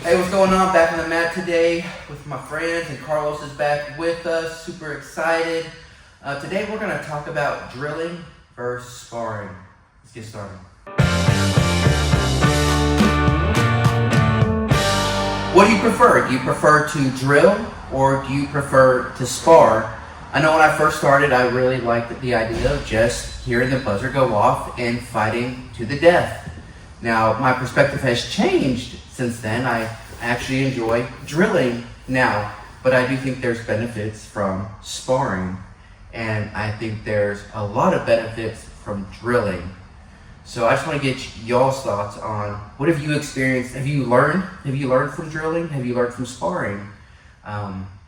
Hey, what's going on? Back on the mat today with my friends, and Carlos is back with us. Super excited. Today we're going to talk about drilling versus sparring. Let's get started. What do you prefer? Do you prefer to drill or do you prefer to spar? I know when I first started, I really liked the idea of just hearing the buzzer go off and fighting to the death. Now, my perspective has changed since then. I actually enjoy drilling now, but I do think there's benefits from sparring, and I think there's a lot of benefits from drilling. So I just want to get y'all's thoughts on what have you experienced? Have you learned from drilling? Have you learned from sparring?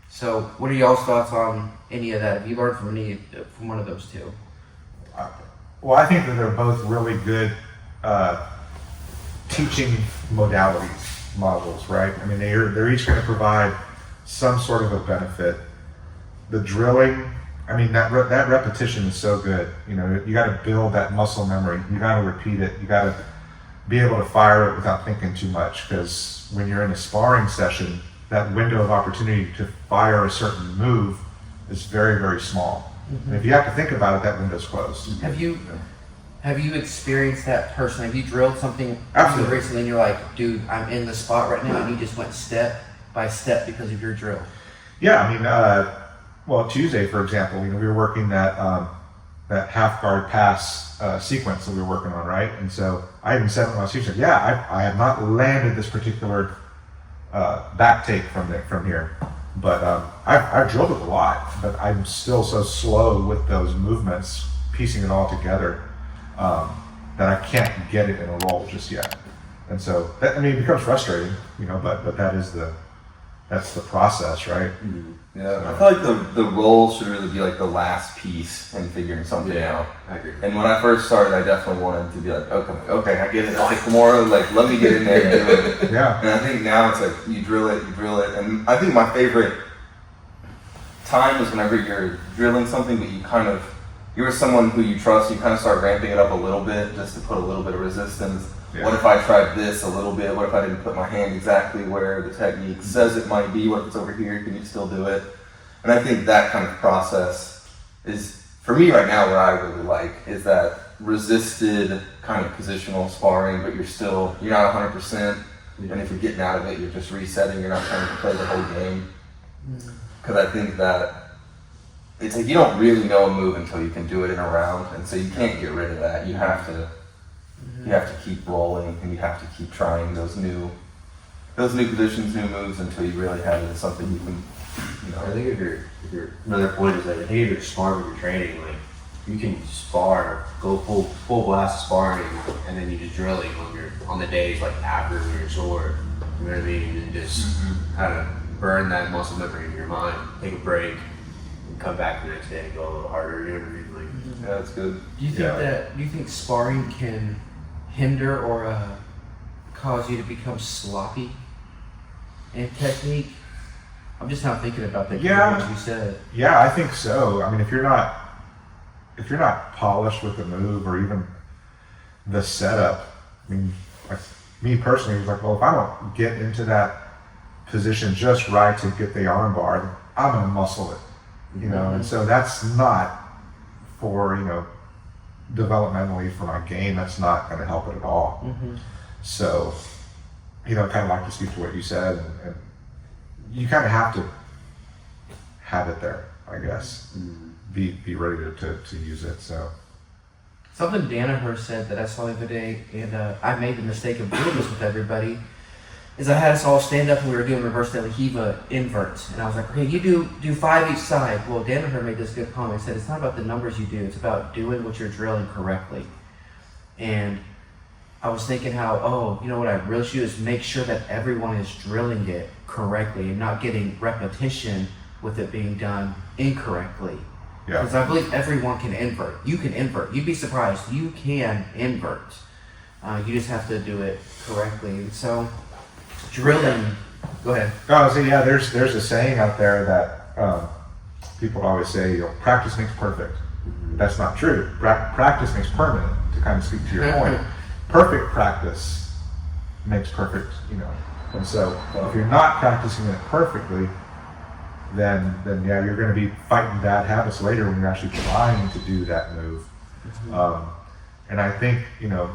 So what are y'all's thoughts on any of that? Have you learned from one of those two? Well, I think that they're both really good teaching models, right? I mean, they're each going to provide some sort of a benefit. The drilling, I mean, that repetition is so good. You know, you got to build that muscle memory. You got to repeat it. You got to be able to fire it without thinking too much, because when you're in a sparring session, that window of opportunity to fire a certain move is very, very small. Mm-hmm. And if you have to think about it, that window's closed. Have you experienced that personally? Have you drilled something Absolutely recently and you're like, dude, I'm in the spot right now, and you just went step by step because of your drill? Yeah, I mean, well, Tuesday, for example, we were working that half guard pass sequence that we were working on, right? And so I even said when I was teaching, I have not landed this particular back take from here, but I've drilled it a lot, but I'm still so slow with those movements, piecing it all together, that I can't get it in a roll just yet. And so that, I mean, it becomes frustrating, but that's the process, right? Mm-hmm. Yeah, I feel like the roll should really be like the last piece in figuring something out. I agree. And when I first started, I definitely wanted to be like, okay, I get it. Like tomorrow, like let me get in there and do it. Yeah. And I think now it's like you drill it. And I think my favorite time is whenever you're drilling something, but you're someone who you trust. You kind of start ramping it up a little bit just to put a little bit of resistance. Yeah. What if I tried this a little bit? What if I didn't put my hand exactly where the technique says it might be? What if it's over here? Can you still do it? And I think that kind of process is, for me right now, what I really like is that resisted kind of positional sparring, but you're not 100%. And if you're getting out of it, you're just resetting. You're not trying to play the whole game. Because I think that it's like you don't really know a move until you can do it in a round, and so you can't get rid of that. You have to keep rolling, and you have to keep trying those new positions, new moves until you really have it as something you can. I think if your another point is that I think if you're smart with your training, like you can spar, go full blast of sparring, and then you just drilling on the days like after when you're sore. You know what I mean? And just kind of burn that muscle memory in your mind, take a break, and come back the next day and go a little harder. You know what I mean? Like, yeah, that's good. Do you think sparring can hinder or cause you to become sloppy in technique? I'm just not thinking about that. Yeah, what you said. Yeah, I think so. I mean, if you're not polished with the move or even the setup, I mean, me personally, was like, well, if I don't get into that position just right to get the arm bar, I'm gonna muscle it, and so that's not for developmentally for my game. That's not going to help it at all. So, kind of like to speak to what you said, and you kind of have to have it there, I guess. Be ready to use it. So something Danaher said that I saw the other day, and I made the mistake of doing this with everybody, is I had us all stand up and we were doing reverse De La Riva inverts, and I was like, okay, you do 5 each side. Well, Danaher made this good comment. He said it's not about the numbers you do, it's about doing what you're drilling correctly. And I was thinking how, what I really should do is make sure that everyone is drilling it correctly and not getting repetition with it being done incorrectly. Yeah. Because I believe everyone can invert. You can invert. You'd be surprised. You can invert. You just have to do it correctly. And so, drilling. Go ahead. Oh, so yeah, there's a saying out there that people always say, practice makes perfect. That's not true. Practice makes permanent, to kind of speak to your point. Perfect practice makes perfect, And so if you're not practicing it perfectly, then yeah, you're going to be fighting bad habits later when you're actually trying to do that move. And I think, you know,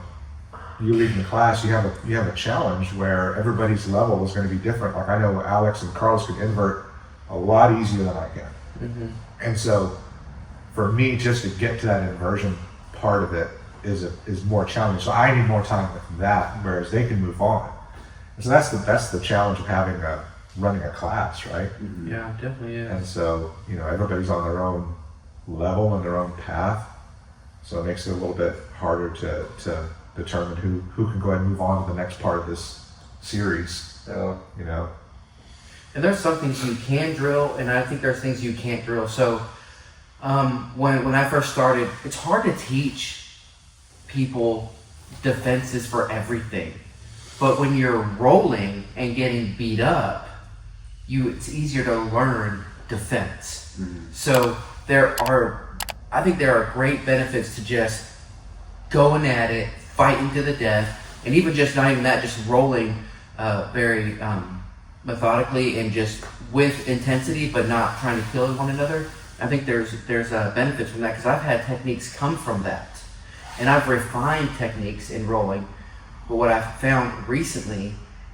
you lead in the class, you have a challenge where everybody's level is going to be different. Like I know Alex and Carlos can invert a lot easier than I can. And so for me, just to get to that inversion part of it is more challenging. So I need more time with that, whereas they can move on. And so that's the challenge of running a class, right? Yeah, definitely is. And so, you know, everybody's on their own level and their own path. So it makes it a little bit harder to determine who can go ahead and move on to the next part of this series. You know. And there's some things you can drill, and I think there's things you can't drill. So when I first started, it's hard to teach people defenses for everything. But when you're rolling and getting beat up, it's easier to learn defense. So I think there are great benefits to just going at it, fighting to the death, and even just not even that, just rolling very methodically and just with intensity, but not trying to kill one another. I think there's benefits from that, because I've had techniques come from that, and I've refined techniques in rolling. But what I've found recently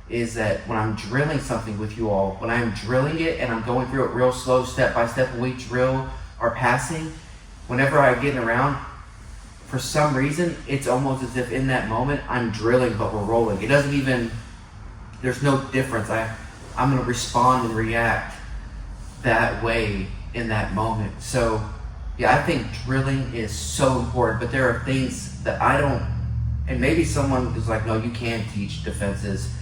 is that when I'm drilling something with you all, when I'm drilling it and I'm going through it real slow, step by step, when we drill our passing, whenever I get around, for some reason, it's almost as if in that moment I'm drilling, but we're rolling. It doesn't even, there's no difference. I'm going to respond and react that way in that moment. So, yeah, I think drilling is so important, but there are things that I don't, and maybe someone is like, no, you can teach defenses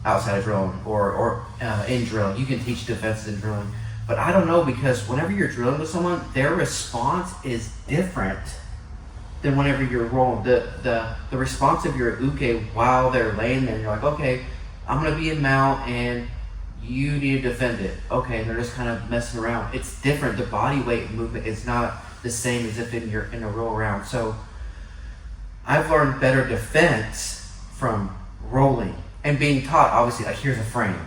outside of drilling or in drilling. You can teach defenses in drilling. But I don't know, because whenever you're drilling with someone, their response is different than whenever you're rolling. The response of your uke while they're laying there, you're like, okay, I'm going to be in mount and you need to defend it. Okay, and they're just kind of messing around. It's different. The body weight movement is not the same as if in a roll around. So I've learned better defense from rolling and being taught, obviously, like, here's a frame.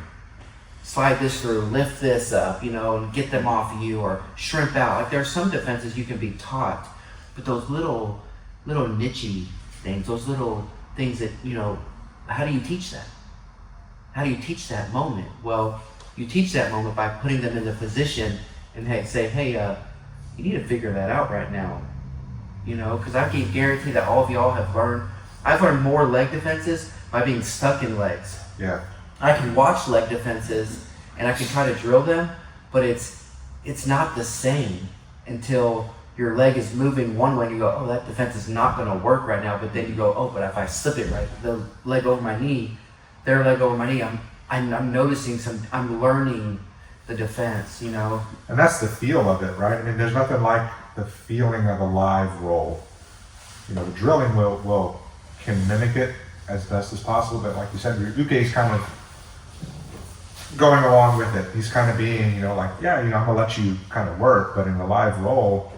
Slide this through, lift this up, you know, and get them off of you, or shrimp out. Like, there are some defenses you can be taught, but those little niche-y things, those little things that, you know, how do you teach that? How do you teach that moment? Well, you teach that moment by putting them in the position and say, hey, you need to figure that out right now. You know, because I can guarantee that all of y'all have learned. I've learned more leg defenses by being stuck in legs. Yeah. I can watch leg defenses and I can try to drill them, but it's not the same until your leg is moving one way and you go, oh, that defense is not going to work right now. But then you go, oh, but if I slip it right, the leg over my knee, their leg over my knee, I'm noticing I'm learning the defense, you know. And that's the feel of it, right? I mean, there's nothing like the feeling of a live roll. You know, the drilling can mimic it as best as possible, but like you said, your uke is kind of going along with it. He's kind of being, you know, like, yeah, you know, I'm gonna let you kind of work, but in the live roll,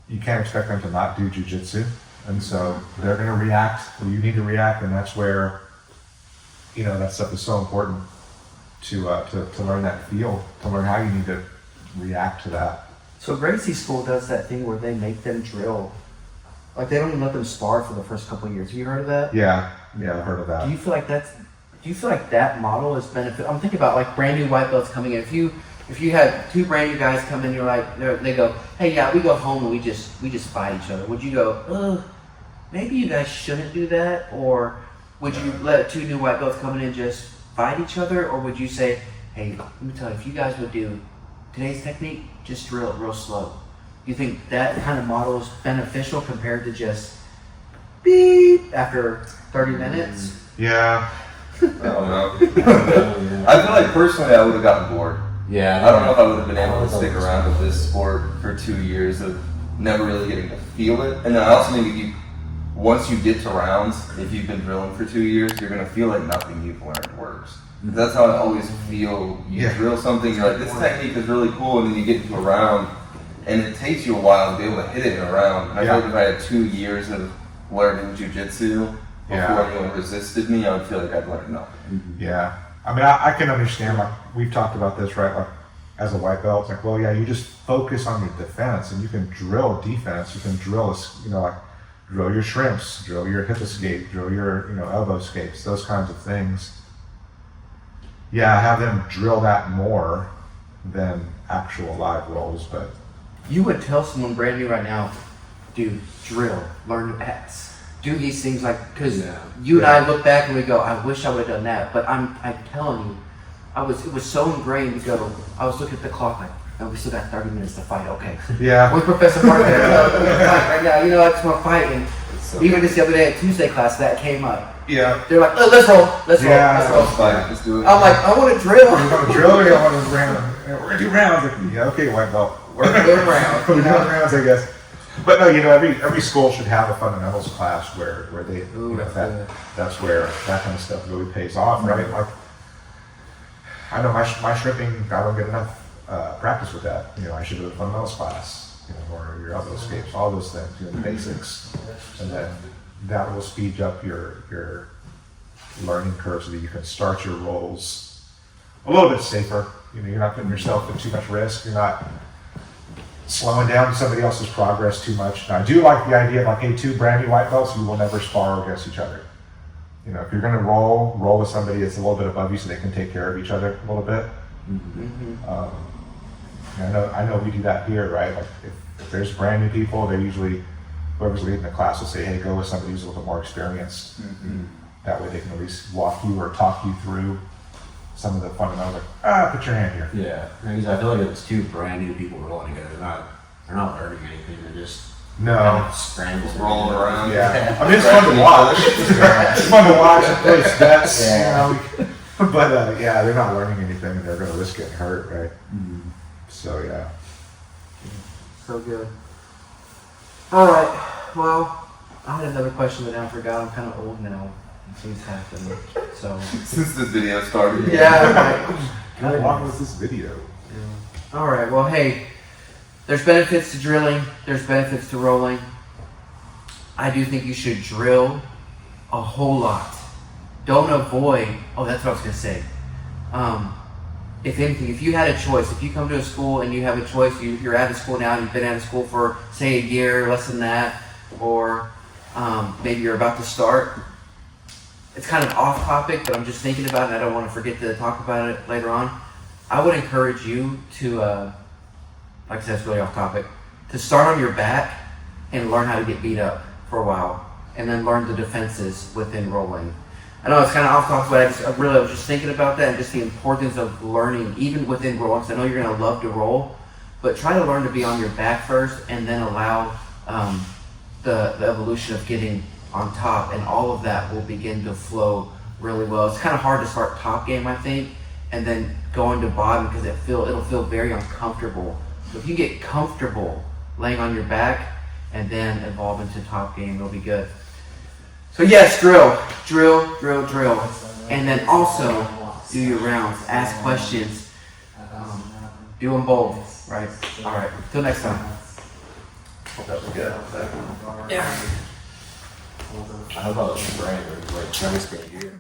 you can't expect them to not do jiu-jitsu, and so they're gonna react. Well, you need to react, and that's where, you know, that stuff is so important to learn that feel, to learn how you need to react to that. So Gracie School does that thing where they make them drill. Like, they don't even let them spar for the first couple of years. Have you heard of that? Yeah, I've heard of that. Do you feel like that model is benefit? I'm thinking about, like, brand new white belts coming in. If you had two brand new guys come in, they go, hey, yeah, we go home and we just fight each other. Would you go, maybe you guys shouldn't do that? Or would you let two new white belts come in and just fight each other? Or would you say, hey, let me tell you, if you guys would do today's technique, just drill it real slow? You think that kind of model is beneficial compared to just beep after 30 minutes? Yeah. I don't know. I feel like personally I would have gotten bored. Yeah. I don't know if I would have been able to stick around with this sport for 2 years of never really getting to feel it. And then I also think once you get to rounds, if you've been drilling for 2 years, you're going to feel like nothing you've learned works. That's how I always feel. You drill something, you're like, this technique is really cool, and then you get into a round, and it takes you a while to be able to hit it in a round. And I feel like if I had 2 years of learning jiu-jitsu, before anyone resisted me, I would feel like I'd learned nothing. Yeah. I mean, I can understand, like, we've talked about this, right? Like, as a white belt, it's like, well, yeah, you just focus on your defense and you can drill defense. You can drill, like, drill your shrimps, drill your hip escape, drill your, elbow escapes, those kinds of things. Yeah, have them drill that more than actual live rolls, but. You would tell someone brand new right now, dude, drill, learn to X. Do these things because you and I look back and we go, I wish I would have done that. But I'm telling you, it was so ingrained to go, I was looking at the clock like, oh, we still got 30 minutes to fight, okay. Yeah. With Professor Parker, right now, I just want to fight. And even just the other day at Tuesday class, that came up. Yeah. They're like, let's roll. Yeah. Let's do it. I'm like, I want to drill. You want to drill or you want to round? We're going to do rounds. Like, yeah, okay, white belt. We're doing rounds. We're doing rounds, I guess. But no, every school should have a fundamentals class where they, that's where that kind of stuff really pays off, right? Like, I know my shrimping, I don't get enough practice with that. I should do a fundamentals class, or your elbow escapes, all those things, the basics, and then that will speed up your learning curve so that you can start your rolls a little bit safer. You're not putting yourself in too much risk. You're not slowing down somebody else's progress too much. Now, I do like the idea of like, hey, two brand new white belts, you will never spar against each other. If you're going to roll with somebody that's a little bit above you so they can take care of each other a little bit. I know we do that here, right? Like if there's brand new people, they usually, whoever's leading the class will say, hey, go with somebody who's a little bit more experienced. That way they can at least walk you or talk you through some of the fundamentals, like, put your hand here. Yeah, because I feel like if it's two brand new people rolling together, they're not learning anything. They're just scrambling, rolling around. Yeah, I mean it's fun to watch. It's fun to watch and place bets. But they're not learning anything, and they're going to risk getting hurt, right? So yeah. So good. All right. Well, I had another question, but now I forgot. I'm kind of old now. Things happen. So Since this video started. yeah. How long was this video? Yeah. All right. Well, hey, there's benefits to drilling. There's benefits to rolling. I do think you should drill a whole lot. Don't avoid. Oh, that's what I was gonna say. If anything, if you had a choice, if you come to a school and you have a choice, you're out of school now. You've been out of school for say a year, less than that, or maybe you're about to start. It's kind of off topic, but I'm just thinking about it and I don't want to forget to talk about it later on. I would encourage you to, like I said, it's really off topic, to start on your back and learn how to get beat up for a while and then learn the defenses within rolling. I know it's kind of off topic, but I was just thinking about that and just the importance of learning even within rolling. Because I know you're going to love to roll, but try to learn to be on your back first and then allow the evolution of getting on top, and all of that will begin to flow really well. It's kind of hard to start top game, I think, and then go into bottom because it'll feel very uncomfortable. So if you get comfortable laying on your back and then evolve into top game, it'll be good. So yes, drill, and then also do your rounds, ask questions, do them both, right? All right, till next time. That was good. Yeah. I hope I was brand or like never stayed here.